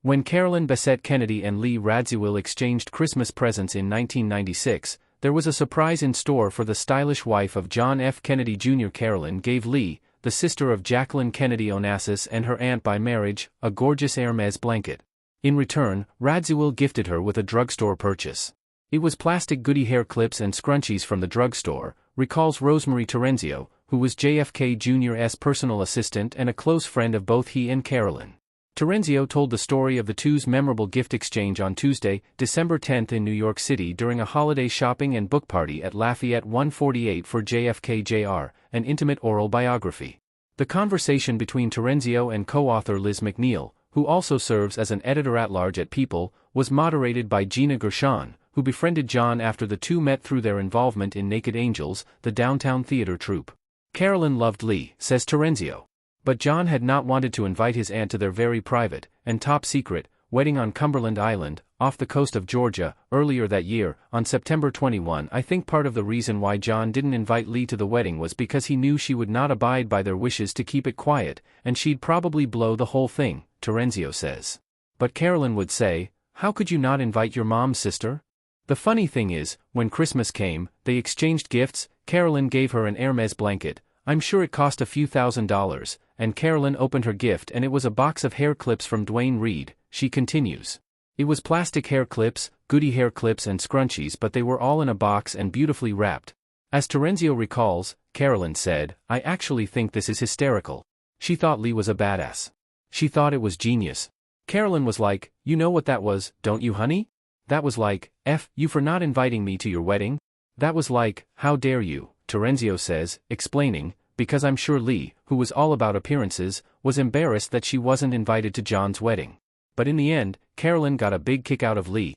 When Carolyn Bessette Kennedy and Lee Radziwill exchanged Christmas presents in 1996, there was a surprise in store for the stylish wife of John F. Kennedy Jr. Carolyn gave Lee, the sister of Jacqueline Kennedy Onassis and her aunt by marriage, a gorgeous Hermes blanket. In return, Radziwill gifted her with a drugstore purchase. It was plastic goodie hair clips and scrunchies from the drugstore, recalls Rosemary Terenzio, who was JFK Jr.'s personal assistant and a close friend of both he and Carolyn. Terenzio told the story of the two's memorable gift exchange on Tuesday, December 10 in New York City during a holiday shopping and book party at Lafayette 148 for JFK Jr., an intimate oral biography. The conversation between Terenzio and co-author Liz McNeil, who also serves as an editor-at-large at People, was moderated by Gina Gershon, who befriended John after the two met through their involvement in Naked Angels, the downtown theater troupe. Carolyn loved Lee, says Terenzio. But John had not wanted to invite his aunt to their very private, and top-secret, wedding on Cumberland Island, off the coast of Georgia, earlier that year, on September 21. I think part of the reason why John didn't invite Lee to the wedding was because he knew she would not abide by their wishes to keep it quiet, and she'd probably blow the whole thing, Terenzio says. But Carolyn would say, "How could you not invite your mom's sister?" The funny thing is, when Christmas came, they exchanged gifts. Carolyn gave her an Hermes blanket. I'm sure it cost a few $1,000s, and Carolyn opened her gift and it was a box of hair clips from Duane Reade, she continues. It was plastic hair clips, goodie hair clips and scrunchies, but they were all in a box and beautifully wrapped. As Terenzio recalls, Carolyn said, "I actually think this is hysterical." She thought Lee was a badass. She thought it was genius. Carolyn was like, "You know what that was, don't you, honey? That was like, F you for not inviting me to your wedding? That was like, how dare you," Terenzio says, explaining, "because I'm sure Lee, who was all about appearances, was embarrassed that she wasn't invited to John's wedding." But in the end, Carolyn got a big kick out of Lee.